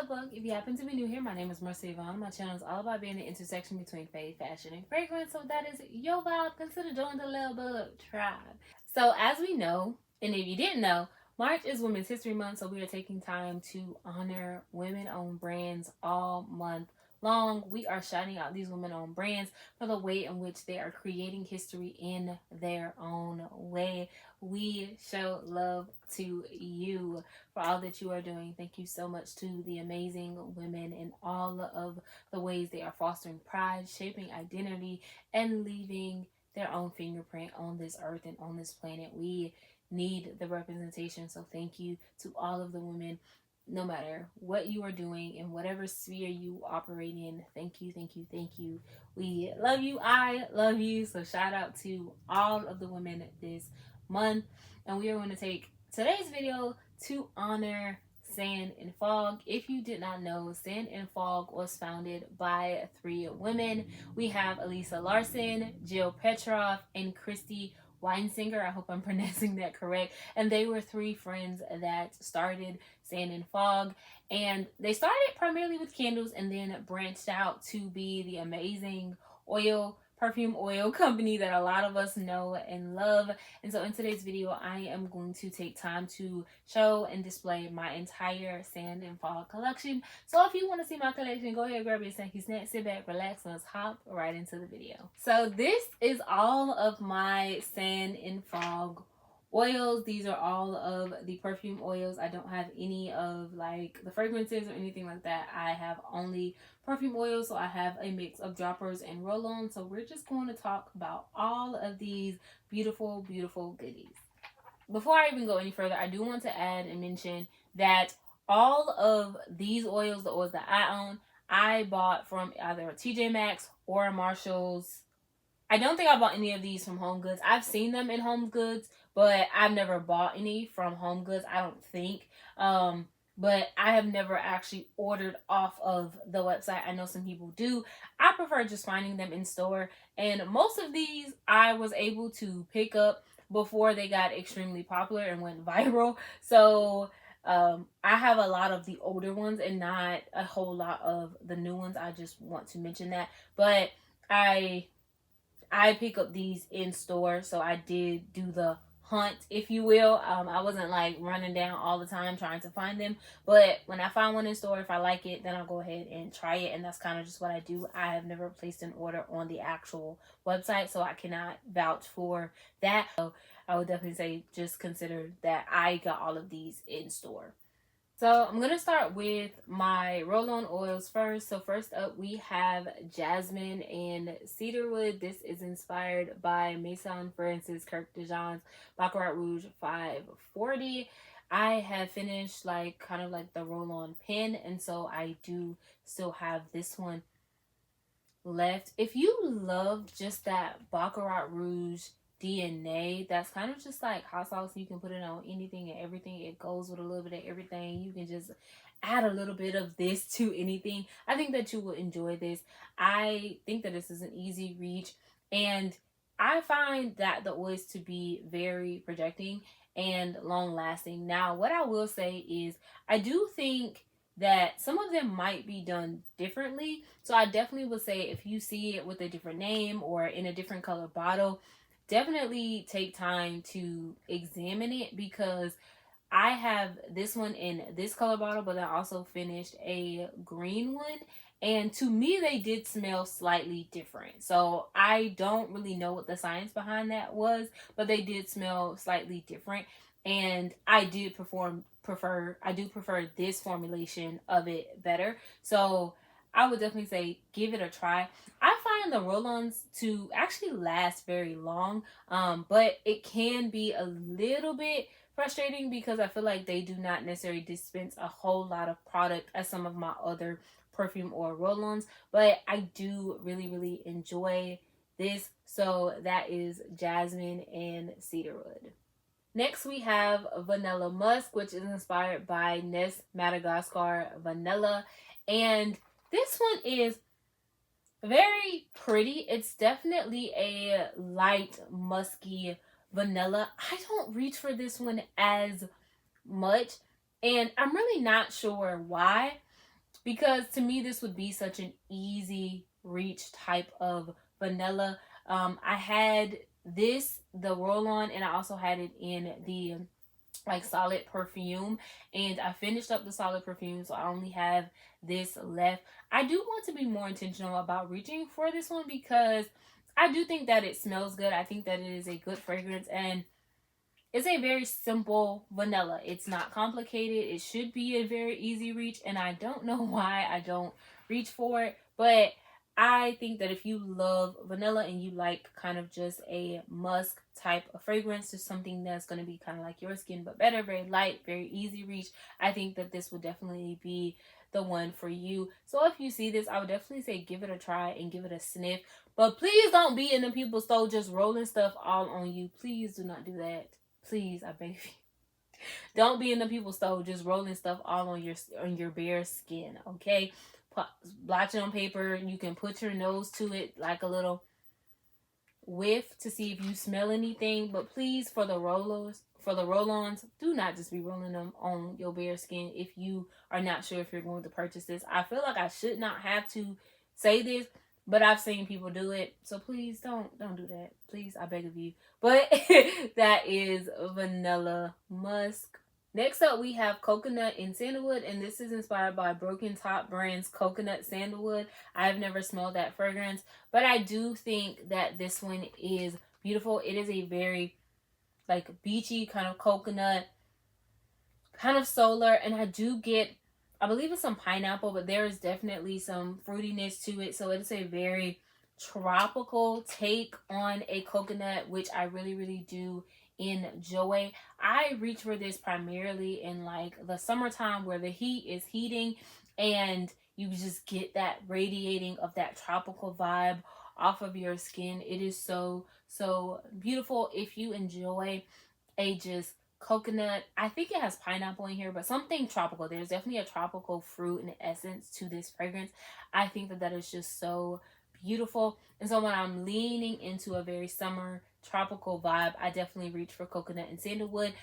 Lovebug. If you happen to be new here, my name is Mercy Yvonne. My channel is all about being the intersection between faith, fashion, and fragrance. So if that is your vibe, consider joining the Lovebug tribe. So as we know, and if you didn't know, March is Women's History Month, so we are taking time to honor women-owned brands all month long. We are shouting out these women-owned brands for the way in which they are creating history in their own way. We show love to you for all that you are doing. Thank you so much to the amazing women in all of the ways they are fostering pride, shaping identity, and leaving their own fingerprint on this earth and on this planet. We need the representation, so thank you to all of the women, no matter what you are doing in whatever sphere you operate in. Thank you, thank you, thank you. We love you. I love you. So shout out to all of the women this month, and we are going to take today's video to honor Sand and Fog. If you did not know, Sand and Fog was founded by 3 women. We have Elisa Larson, Jill Petrov, and Christy Weinsinger. I hope I'm pronouncing that correct. And they were 3 friends that started Sand and Fog, and they started primarily with candles and then branched out to be the amazing perfume oil company that a lot of us know and love. And so in today's video, I am going to take time to show and display my entire Sand and Fog collection. So if you want to see my collection, go ahead, grab your snacky snack, sit back, relax, and let's hop right into the video. So this is all of my Sand and Fog oils. These are all of the perfume oils. I don't have any of like the fragrances or anything like that. I have only perfume oils, so I have a mix of droppers and roll-ons. So we're just going to talk about all of these beautiful, beautiful goodies. Before I even go any further, I do want to add and mention that all of these oils, the oils that I own, I bought from either TJ Maxx or Marshall's. I don't think I bought any of these from Home Goods. I've seen them in Home Goods, but I've never bought any from Home Goods, I don't think. But I have never actually ordered off of the website. I know some people do. I prefer just finding them in store. And most of these I was able to pick up before they got extremely popular and went viral. So I have a lot of the older ones and not a whole lot of the new ones. I just want to mention that. But I pick up these in store, so I did do the hunt, if you will. I wasn't like running down all the time trying to find them, but when I find one in store, if I like it, then I'll go ahead and try it, and that's kind of just what I do. I have never placed an order on the actual website, so I cannot vouch for that. So I would definitely say just consider that I got all of these in store. So I'm going to start with my roll-on oils first. So first up, we have Jasmine and Cedarwood. This is inspired by Maison Francis Kirk Dejan's Baccarat Rouge 540. I have finished like kind of like the roll-on pen, and so I do still have this one left. If you love just that Baccarat Rouge DNA, that's kind of just like hot sauce. You can put it on anything and everything. It goes with a little bit of everything. You can just add a little bit of this to anything. I think that you will enjoy this. I think that this is an easy reach, and I find that the oils to be very projecting and long lasting. Now, what I will say is I do think that some of them might be done differently. So I definitely would say if you see it with a different name or in a different color bottle, definitely take time to examine it, because I have this one in this color bottle, but I also finished a green one, and to me they did smell slightly different. So I don't really know what the science behind that was, but they did smell slightly different, and I do prefer this formulation of it better. So I would definitely say give it a try. I find the roll-ons to actually last very long, but it can be a little bit frustrating because I feel like they do not necessarily dispense a whole lot of product as some of my other perfume or roll-ons, but I do really, really enjoy this. So that is Jasmine and Cedarwood. Next, we have Vanilla Musk, which is inspired by Nest Madagascar Vanilla, and this one is very pretty. It's definitely a light musky vanilla. I don't reach for this one as much, and I'm really not sure why. because to me this would be such an easy reach type of vanilla. I had this, the roll on, and I also had it in the like solid perfume, and I finished up the solid perfume, so I only have this left. I do want to be more intentional about reaching for this one because I do think that it smells good. I think that it is a good fragrance, and it's a very simple vanilla. It's not complicated. It should be a very easy reach, and I don't know why I don't reach for it, but I think that if you love vanilla and you like kind of just a musk type of fragrance, just something that's going to be kind of like your skin but better, very light, very easy reach, I think that this would definitely be the one for you. So if you see this, I would definitely say give it a try and give it a sniff. But please don't be in the people's store just rolling stuff all on you. Please do not do that. Please, I beg you. Don't be in the people's store just rolling stuff all on your bare skin, okay? Blotch it on paper. You can put your nose to it like a little whiff to see if you smell anything. But please, for the roll-ons, do not just be rolling them on your bare skin if you are not sure if you're going to purchase this. I feel like I should not have to say this, but I've seen people do it, so please don't do that. Please, I beg of you. But that is Vanilla Musk. Next up, we have Coconut in Sandalwood, and this is inspired by Broken Top Brand's Coconut Sandalwood. I've never smelled that fragrance, but I do think that this one is beautiful. It is a very like beachy kind of coconut, kind of solar, and I do get, I believe it's some pineapple, but there is definitely some fruitiness to it. So it's a very tropical take on a coconut, which I really, really do enjoy. I reach for this primarily in like the summertime where the heat is heating and you just get that radiating of that tropical vibe off of your skin. It is so, so beautiful. If you enjoy a just coconut, I think it has pineapple in here, but something tropical. There's definitely a tropical fruit and essence to this fragrance. I think that that is just so beautiful. And so when I'm leaning into a very summer tropical vibe, I definitely reach for coconut and sandalwood.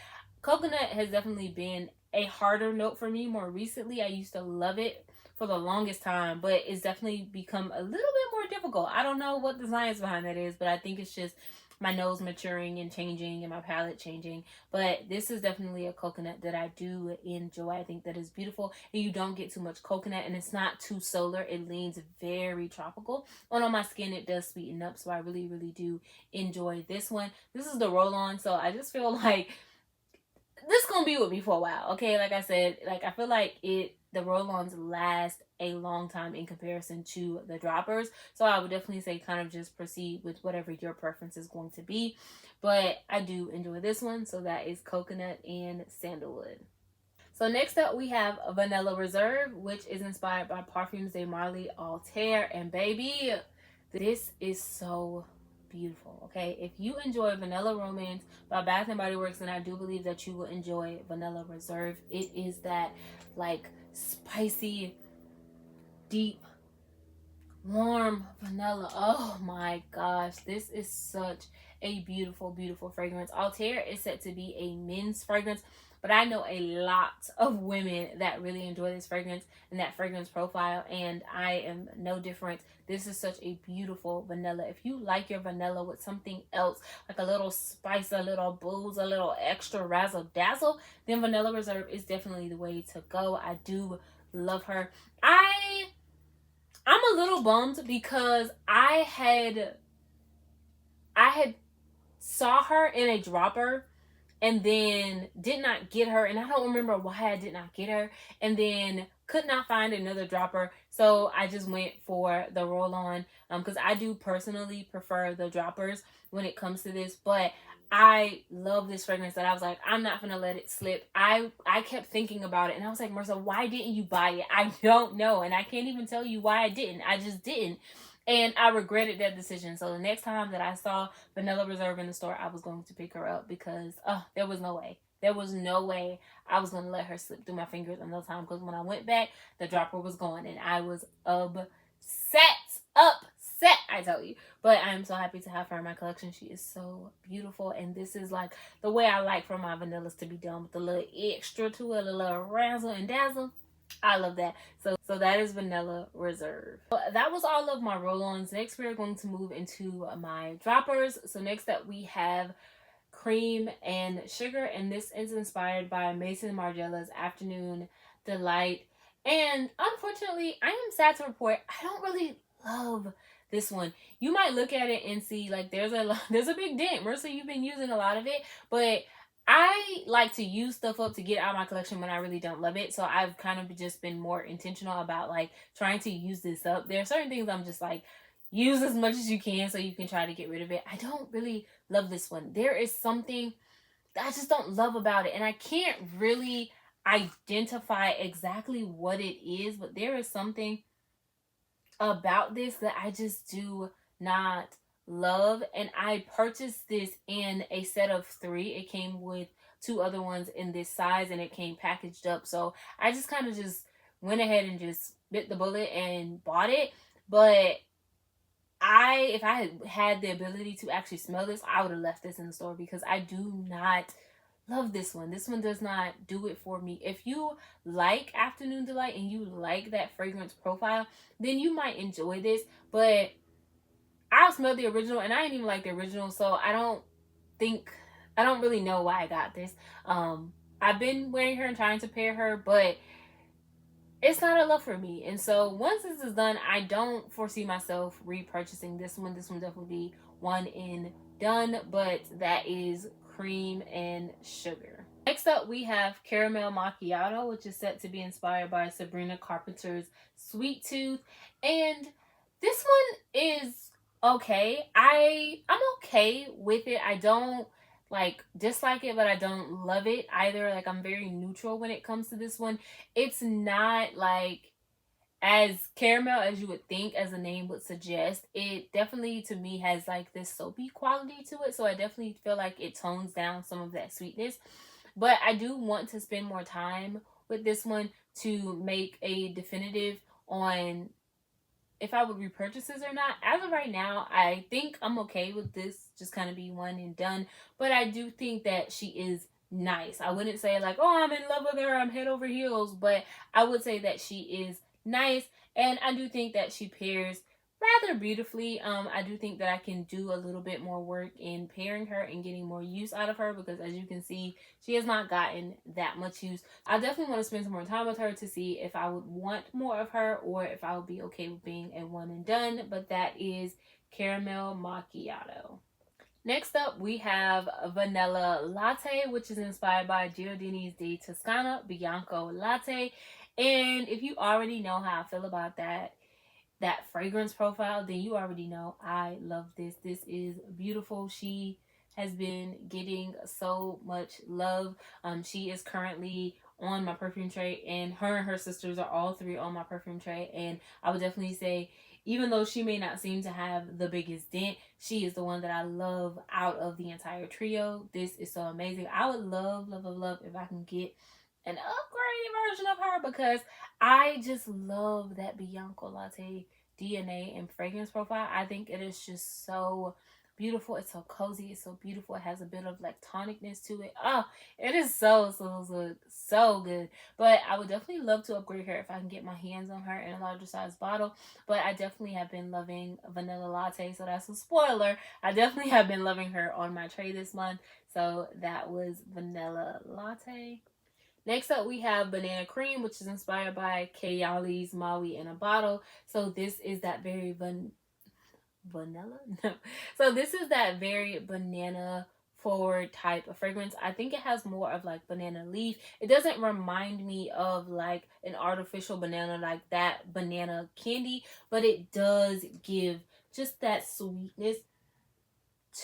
Coconut has definitely been a harder note for me more recently. I used to love it for the longest time, but it's definitely become a little bit more difficult. I don't know what the science behind that is, but I think it's just my nose maturing and changing and my palate changing. But this is definitely a coconut that I do enjoy. I think that is beautiful, and you don't get too much coconut, and it's not too solar. It leans very tropical, and on my skin it does sweeten up, so I really, really do enjoy this one. This is the roll-on, so I just feel like this is gonna be with me for a while, okay? Like I said, like I feel like the roll-ons last a long time in comparison to the droppers. So I would definitely say kind of just proceed with whatever your preference is going to be. But I do enjoy this one. So that is Coconut and Sandalwood. So next up we have Vanilla Reserve, which is inspired by Parfums de Marly Altair. And baby, this is so beautiful, okay? If you enjoy Vanilla Romance by Bath & Body Works, then I do believe that you will enjoy Vanilla Reserve. It is that like spicy, deep, warm vanilla. Oh my gosh, this is such a beautiful, beautiful fragrance. Altair is set to be a men's fragrance, but I know a lot of women that really enjoy this fragrance and that fragrance profile, and I am no different. This is such a beautiful vanilla. If you like your vanilla with something else, like a little spice, a little booze, a little extra razzle dazzle, then Vanilla Reserve is definitely the way to go. I do love her. I'm a little bummed because I had saw her in a dropper and then did not get her, and I don't remember why I did not get her, and then could not find another dropper, so I just went for the roll-on because I do personally prefer the droppers when it comes to this. But I love this fragrance that I was like, I'm not gonna let it slip. I kept thinking about it, and I was like, Marissa, why didn't you buy it? I don't know, and I can't even tell you why I didn't. I just didn't. And I regretted that decision. So the next time that I saw Vanilla Reserve in the store, I was going to pick her up because there was no way. There was no way I was going to let her slip through my fingers another time. Because when I went back, the dropper was gone. And I was upset. Upset, I tell you. But I'm so happy to have her in my collection. She is so beautiful. And this is like the way I like for my vanillas to be done. With a little extra to it, a little razzle and dazzle. I love that. So that is Vanilla Reserve. So that was all of my roll-ons. Next, we're going to move into my droppers. So next up, we have Cream and Sugar, and this is inspired by Mason Margiela's Afternoon Delight. And unfortunately, I am sad to report I don't really love this one. You might look at it and see like there's a big dent. Marissa, you've been using a lot of it, but I like to use stuff up to get out of my collection when I really don't love it. So I've kind of just been more intentional about like trying to use this up. There are certain things I'm just like, use as much as you can so you can try to get rid of it. I don't really love this one. There is something that I just don't love about it, and I can't really identify exactly what it is, but there is something about this that I just do not love. And I purchased this in a set of 3. It came with 2 other ones in this size, and it came packaged up. So I just kind of just went ahead and just bit the bullet and bought it. But if I had had the ability to actually smell this, I would have left this in the store because I do not love this one. This one does not do it for me. If you like Afternoon Delight and you like that fragrance profile, then you might enjoy this. But I smelled the original and I didn't even like the original, so I don't really know why I got this. I've been wearing her and trying to pair her, but it's not a love for me. And so once this is done, I don't foresee myself repurchasing this one. This one definitely be one and done, but that is Cream and Sugar. Next up, we have Caramel Macchiato, which is set to be inspired by Sabrina Carpenter's Sweet Tooth. And this one is okay. I'm okay with it. I don't like dislike it, but I don't love it either. Like, I'm very neutral when it comes to this one. It's not like as caramel as you would think, as the name would suggest. It definitely, to me, has like this soapy quality to it, so I definitely feel like it tones down some of that sweetness. But I do want to spend more time with this one to make a definitive on if I would repurchase this or not. As of right now, I think I'm okay with this just kind of be one and done. But I do think that she is nice. I wouldn't say like, oh, I'm in love with her, I'm head over heels, but I would say that she is nice, and I do think that she pairs rather beautifully. I do think that I can do a little bit more work in pairing her and getting more use out of her, because as you can see, she has not gotten that much use. I definitely want to spend some more time with her to see if I would want more of her or if I would be okay with being a one and done. But that is Caramel Macchiato. Next up, we have Vanilla Latte, which is inspired by Giordini's di Toscana Bianco Latte. And if you already know how I feel about that fragrance profile, then you already know I love this. This is beautiful. She has been getting so much love. She is currently on my perfume tray, and her sisters are all 3 on my perfume tray. And I would definitely say, even though she may not seem to have the biggest dent, she is the one that I love out of the entire trio. This is so amazing. I would love if I can get an upgraded version of her, because I just love that Bianco Latte DNA and fragrance profile. I think it is just so beautiful. It's so cozy. It's so beautiful. It has a bit of like tonicness to it. Oh, it is so good. But I would definitely love to upgrade her if I can get my hands on her in a larger size bottle. But I definitely have been loving Vanilla Latte, so that's a spoiler. I definitely have been loving her on my tray this month. So that was Vanilla Latte. Next up, we have Banana Cream, which is inspired by Kayali's Maui in a Bottle. So this is that very vanilla? No. So this is that very banana forward type of fragrance. I think it has more of like banana leaf. It doesn't remind me of like an artificial banana, like that banana candy, but it does give just that sweetness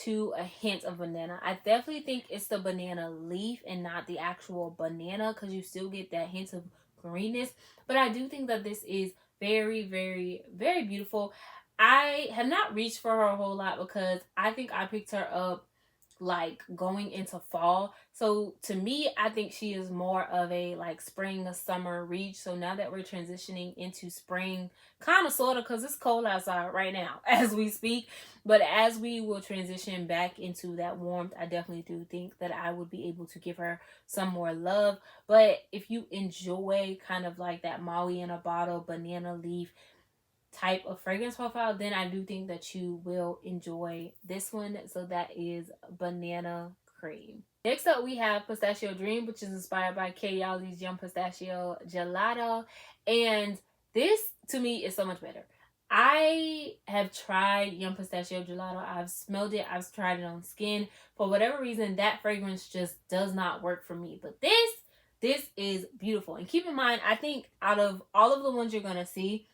to a hint of banana. I definitely think it's the banana leaf and not the actual banana, because you still get that hint of greenness. But I do think that this is very, very, very beautiful. I have not reached for her a whole lot because I think I picked her up like going into fall. So to me, I think she is more of a like spring or summer reach. So now that we're transitioning into spring, kind of sort of, because it's cold outside right now as we speak, but as we will transition back into that warmth, I definitely do think that I would be able to give her some more love. But if you enjoy kind of like that Maui in a bottle, banana leaf type of fragrance profile, then I do think that you will enjoy this one. So that is Banana Cream. Next up, we have Pistachio Dream, which is inspired by Kayali's Yum Pistachio Gelato. And this, to me, is so much better. I have tried Yum Pistachio Gelato. I've smelled it. I've tried it on skin. For whatever reason, that fragrance just does not work for me. But this is beautiful. And keep in mind, I think out of all of the ones you're going to see,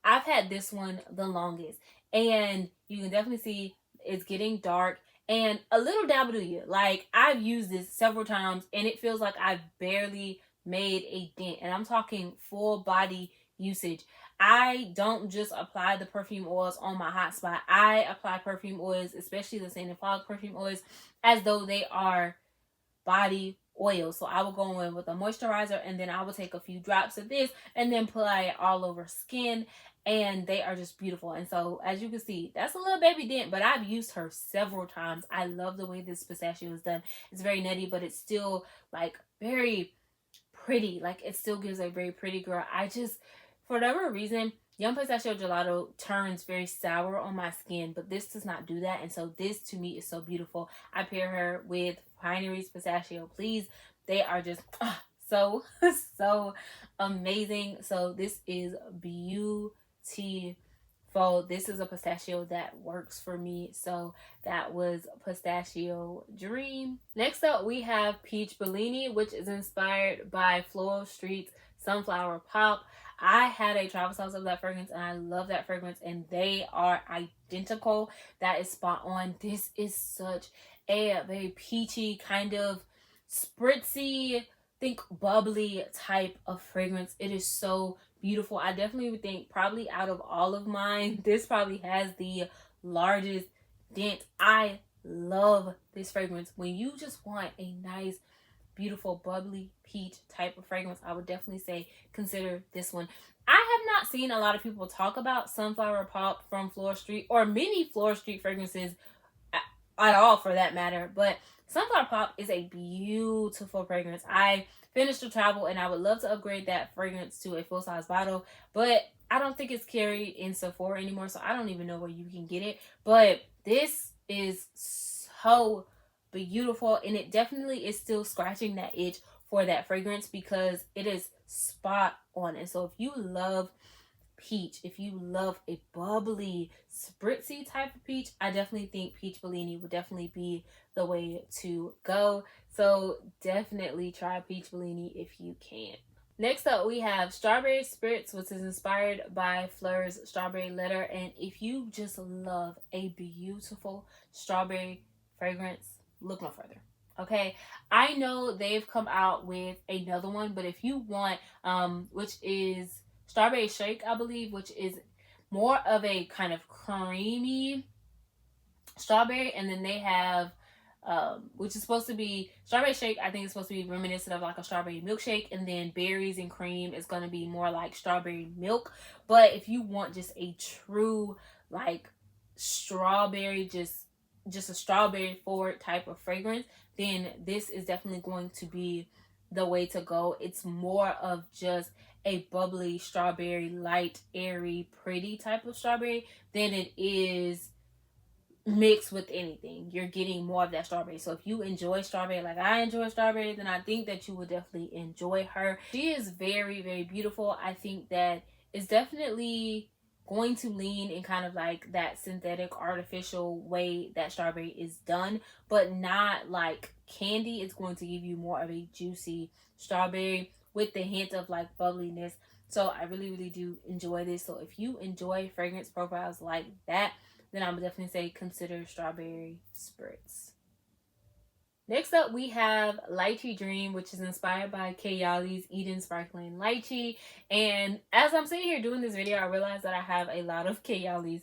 I've had this one the longest, and you can definitely see it's getting dark and a little dabble to you. Like, I've used this several times and it feels like I've barely made a dent, and I'm talking full body usage. I don't just apply the perfume oils on my hot spot. I apply perfume oils, especially the Sand and Fog perfume oils, as though they are body oil. So I will go in with a moisturizer, and then I will take a few drops of this and then apply it all over skin, and they are just beautiful. And so as you can see, that's a little baby dent, but I've used her several times. I love the way this pistachio is done. It's very nutty, but it's still like very pretty. Like, it still gives a very pretty girl. I just, for whatever reason, Yum Pistachio Gelato turns very sour on my skin, but this does not do that. And so this to me is so beautiful. I pair her with Pinery's Pistachio Please. They are just so amazing. So this is beautiful. This is a pistachio that works for me. So that was Pistachio Dream. Next up, we have Peach Bellini, which is inspired by Floral Street's Sunflower Pop. I had a travel size of that fragrance, and I love that fragrance, and they are identical. That is spot on. This is such a very peachy, kind of spritzy, think bubbly type of fragrance. It is so beautiful. I definitely would think probably out of all of mine, this probably has the largest dent. I love this fragrance. When you just want a nice, beautiful, bubbly peach type of fragrance, I would definitely say consider this one. I have not seen a lot of people talk about Sunflower Pop from Floral Street, or many Floral Street fragrances at all for that matter, but Sunflower Pop is a beautiful fragrance. I finished the travel, and I would love to upgrade that fragrance to a full-size bottle, but I don't think it's carried in Sephora anymore, so I don't even know where you can get it. But this is so beautiful, and it definitely is still scratching that itch for that fragrance because it is spot on. And so if you love peach, if you love a bubbly, spritzy type of peach, I definitely think Peach Bellini would definitely be the way to go. So definitely try Peach Bellini if you can. Next up, we have Strawberry Spritz, which is inspired by Fleur's Strawberry Letter. And if you just love a beautiful strawberry fragrance, look no further. Okay, I know they've come out with another one, but if you want, which is Strawberry Shake, I believe, which is more of a kind of creamy strawberry, and then they have which is supposed to be Strawberry Shake. I think it's supposed to be reminiscent of like a strawberry milkshake, and then berries and cream is going to be more like strawberry milk. But if you want just a true like strawberry, just a strawberry forward type of fragrance, then this is definitely going to be the way to go. It's more of just a bubbly strawberry, light, airy, pretty type of strawberry than it is mixed with anything. You're getting more of that strawberry. So if you enjoy strawberry like I enjoy strawberry, then I think that you will definitely enjoy her. She is very, very beautiful. I think that it's definitely going to lean in kind of like that synthetic artificial way that strawberry is done, but not like candy. It's going to give you more of a juicy strawberry with the hint of like bubbliness. So I really, really do enjoy this. So if you enjoy fragrance profiles like that, then I would definitely say consider Strawberry Spritz. Next up, we have Lychee Dream, which is inspired by Kayali's Eden Sparkling Lychee. And as I'm sitting here doing this video, I realized that I have a lot of Kayali's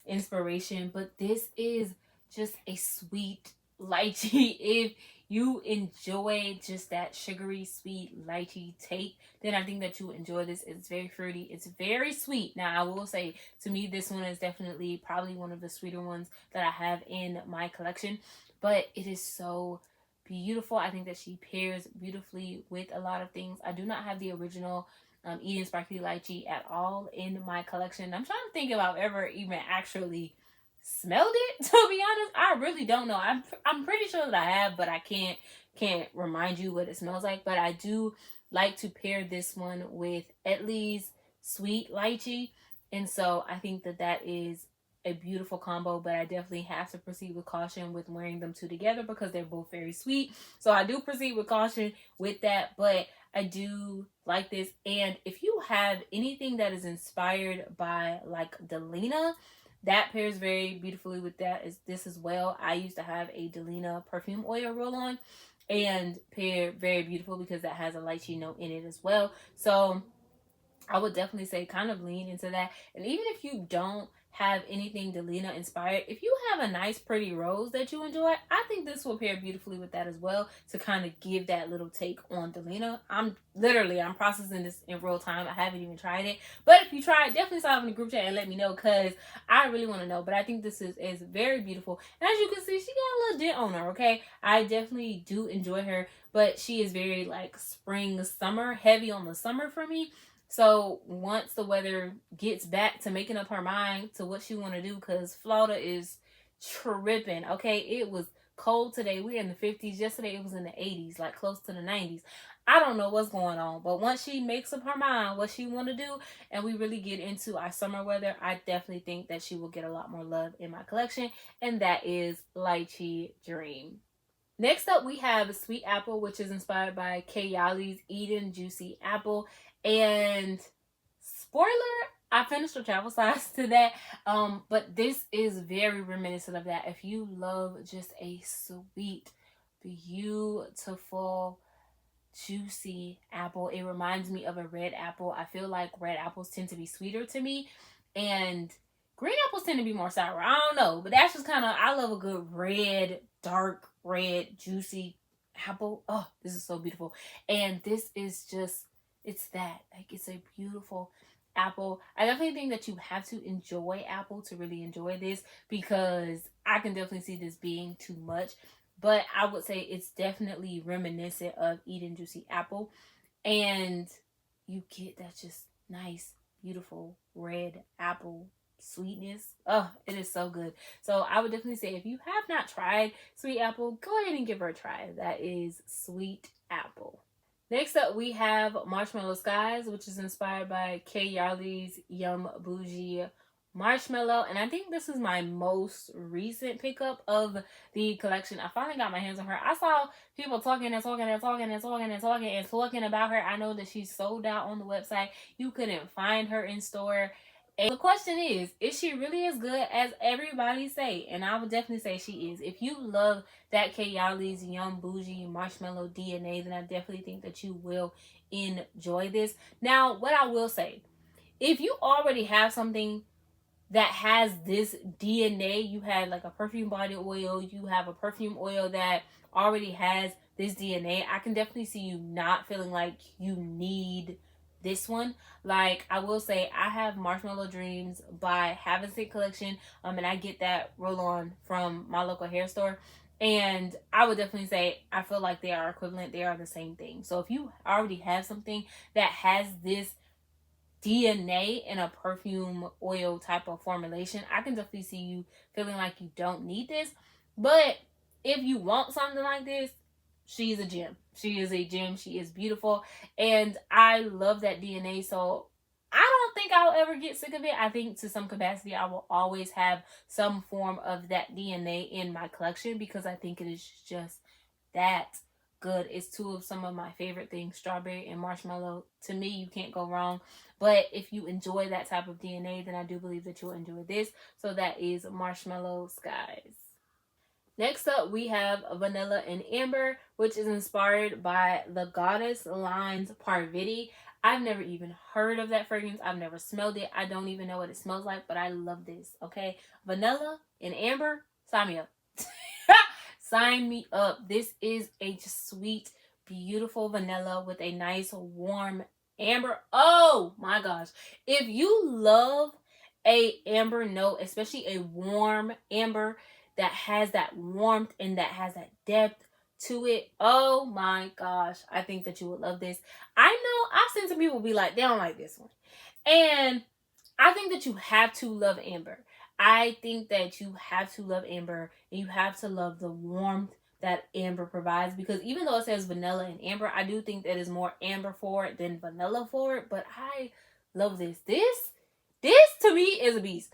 inspiration, but this is just a sweet lychee. If you enjoy just that sugary sweet lychee take, then I think that you enjoy this. It's very fruity, it's very sweet. Now I will say, to me, this one is definitely probably one of the sweeter ones that I have in my collection, but it is so beautiful. I think that she pairs beautifully with a lot of things. I do not have the original Eden Sparkly Lychee at all in my collection. I'm trying to think if I've ever even actually smelled it, to be honest. I really don't know. I'm pretty sure that I have, but I can't remind you what it smells like. But I do like to pair this one with at least sweet lychee, and so I think that that is a beautiful combo. But I definitely have to proceed with caution with wearing them two together because they're both very sweet. So I do proceed with caution with that, but I do like this. And if you have anything that is inspired by like Delina, that pairs very beautifully with that is this as well. I used to have a Delina perfume oil roll-on and pair very beautiful because that has a lychee note in it as well. So I would definitely say kind of lean into that. And even if you don't have anything Delina inspired, if you have a nice pretty rose that you enjoy, I think this will pair beautifully with that as well, to kind of give that little take on Delina. I'm processing this in real time. I haven't even tried it, but if you try it, definitely sign up in the group chat and let me know, because I really want to know. But I think this is very beautiful, and as you can see, she got a little dent on her. Okay, I definitely do enjoy her, but she is very like spring summer, heavy on the summer for me. So once the weather gets back to making up her mind to what she want to do, because Florida is tripping, okay? It was cold today. We're in the 50s. Yesterday it was in the 80s, like close to the 90s. I don't know what's going on, but once she makes up her mind what she want to do and we really get into our summer weather, I definitely think that she will get a lot more love in my collection, and that is Lychee Dream. Next up, we have Sweet Apple, which is inspired by Kayali's Eden Juicy Apple. And spoiler, I finished the travel size to that. But this is very reminiscent of that. If you love just a sweet, beautiful, juicy apple, it reminds me of a red apple. I feel like red apples tend to be sweeter to me, and green apples tend to be more sour. I don't know, but that's just kind of, I love a good red, dark red, juicy apple. Oh, this is so beautiful. And this is just, it's that, like, it's a beautiful apple. I definitely think that you have to enjoy apple to really enjoy this, because I can definitely see this being too much. But I would say it's definitely reminiscent of Eden Juicy Apple. And you get that just nice, beautiful red apple sweetness. Oh, it is so good. So I would definitely say, if you have not tried Sweet Apple, go ahead and give her a try. That is Sweet Apple. Next up, we have Marshmallow Skies, which is inspired by Kay Yarley's Yum Bougie Marshmallow. And I think this is my most recent pickup of the collection. I finally got my hands on her. I saw people talking about her. I know that she's sold out on the website. You couldn't find her in store. And the question is she really as good as everybody say? And I would definitely say she is. If you love that Kayali's Yum Bougie Marshmallow DNA, then I definitely think that you will enjoy this. Now, what I will say, if you already have something that has this DNA, you had like a perfume body oil, you have a perfume oil that already has this DNA, I can definitely see you not feeling like you need this one. Like, I will say, I have Marshmallow Dreams by Haven't Sick Collection, and I get that roll-on from my local hair store, and I would definitely say I feel like they are equivalent. They are the same thing. So if you already have something that has this DNA in a perfume oil type of formulation, I can definitely see you feeling like you don't need this. But if you want something like this, she's a gem. She is a gem. She is beautiful. And I love that DNA. So I don't think I'll ever get sick of it. I think to some capacity, I will always have some form of that DNA in my collection, because I think it is just that good. It's two of some of my favorite things, strawberry and marshmallow. To me, you can't go wrong. But if you enjoy that type of DNA, then I do believe that you'll enjoy this. So that is Marshmallow Skies. Next up, we have Vanilla and Amber, which is inspired by the Goddess Line's Parvati. I've never even heard of that fragrance. I've never smelled it. I don't even know what it smells like, but I love this, okay? Vanilla and Amber, sign me up. Sign me up. This is a sweet, beautiful vanilla with a nice warm amber. Oh my gosh. If you love a amber note, especially a warm amber that has that warmth and that has that depth to it, oh my gosh, I think that you would love this. I know I've seen some people be like, they don't like this one. And I think that you have to love amber. I think that you have to love amber, and you have to love the warmth that amber provides, because even though it says vanilla and amber, I do think that is more amber forward than vanilla forward. But I love this. This to me is a beast.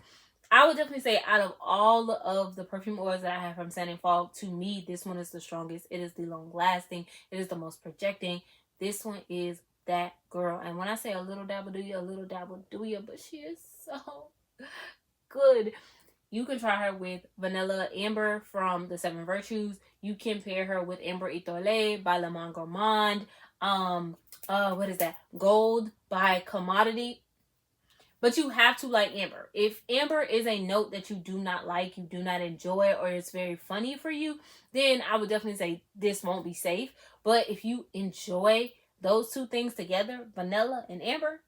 I would definitely say out of all of the perfume oils that I have from Sand and Fog, to me, this one is the strongest. It is the long lasting. It is the most projecting. This one is that girl. And when I say a little dabble do you, a little dabble do you, but she is so good. You can try her with Vanilla Amber from the Seven Virtues. You can pair her with Amber Etoile by Le Monde Gourmand. What is that? Gold by Commodity. But you have to like amber. If amber is a note that you do not like, you do not enjoy, or it's very funny for you, then I would definitely say this won't be safe. But if you enjoy those two things together, vanilla and amber,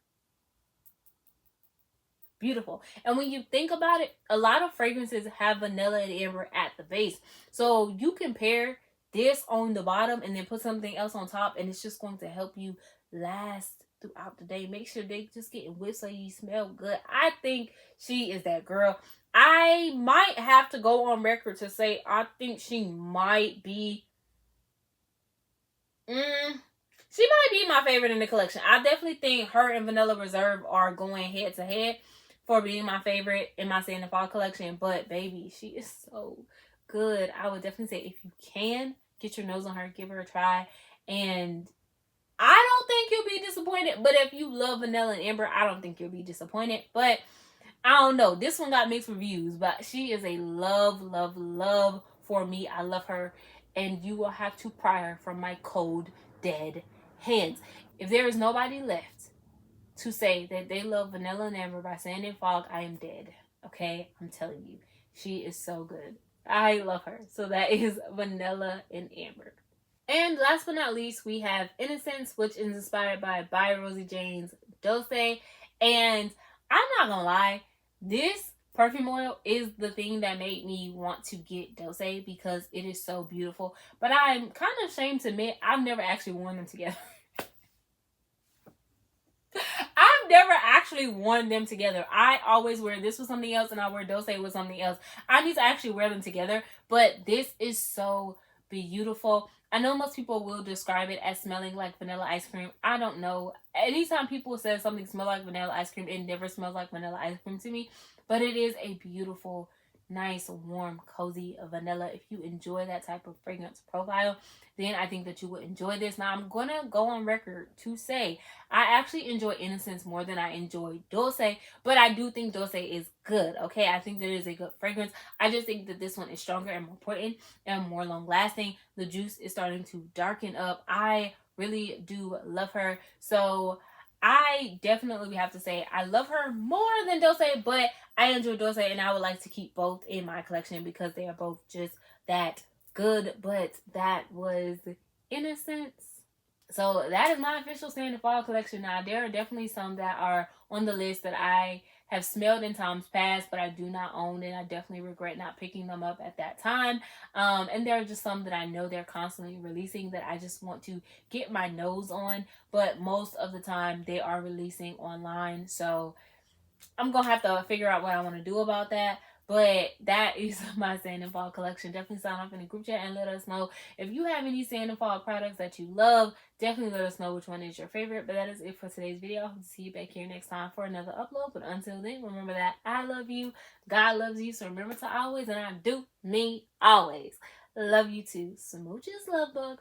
beautiful. And when you think about it, a lot of fragrances have vanilla and amber at the base. So you can pair this on the bottom and then put something else on top, and it's just going to help you last throughout the day. Make sure they just getting whipped so you smell good. I think she is that girl. I might have to go on record to say I think she might be she might be my favorite in the collection. I definitely think her and Vanilla Reserve are going head to head for being my favorite in my Sand and Fog collection. But baby, she is so good. I would definitely say if you can get your nose on her, give her a try. And I don't think you'll be disappointed. But if you love vanilla and amber, I don't think you'll be disappointed. But I don't know. This one got mixed reviews. But she is a love, love, love for me. I love her. And you will have to pry her from my cold, dead hands. If there is nobody left to say that they love Vanilla and Amber by Sand and Fog, I am dead. Okay? I'm telling you. She is so good. I love her. So that is Vanilla and Amber. And last but not least, we have Innocence, which is inspired by Rosie Jane's Dulce. And I'm not gonna lie, this perfume oil is the thing that made me want to get Dulce because it is so beautiful. But I'm kind of ashamed to admit I've never actually worn them together. I've never actually worn them together. I always wear this with something else and I wear Dulce with something else. I need to actually wear them together. But this is so beautiful. I know most people will describe it as smelling like vanilla ice cream. I don't know. Anytime people say something smells like vanilla ice cream, it never smells like vanilla ice cream to me. But it is a beautiful, nice, warm, cozy vanilla. If you enjoy that type of fragrance profile, then I think that you would enjoy this. Now, I'm going to go on record to say I actually enjoy Innocence more than I enjoy Dulce, but I do think Dulce is good, okay? I think that it is a good fragrance. I just think that this one is stronger and more potent and more long-lasting. The juice is starting to darken up. I really do love her. So I definitely have to say I love her more than Dulce, but I enjoy Dulce and I would like to keep both in my collection because they are both just that good. But that was Innocence. So that is my official Sand and Fog collection. Now, there are definitely some that are on the list that I have smelled in times past, but I do not own, and I definitely regret not picking them up at that time. And there are just some that I know they're constantly releasing that I just want to get my nose on, but most of the time they are releasing online. So I'm going to have to figure out what I want to do about that. But that is my Sand and Fog collection. Definitely sign up in the group chat and let us know if you have any Sand and Fog products that you love. Definitely let us know which one is your favorite. But that is it for today's video. I hope to see you back here next time for another upload. But until then, remember that I love you. God loves you. So remember to always, and I do mean always, love you too. Smooches, Lovebug.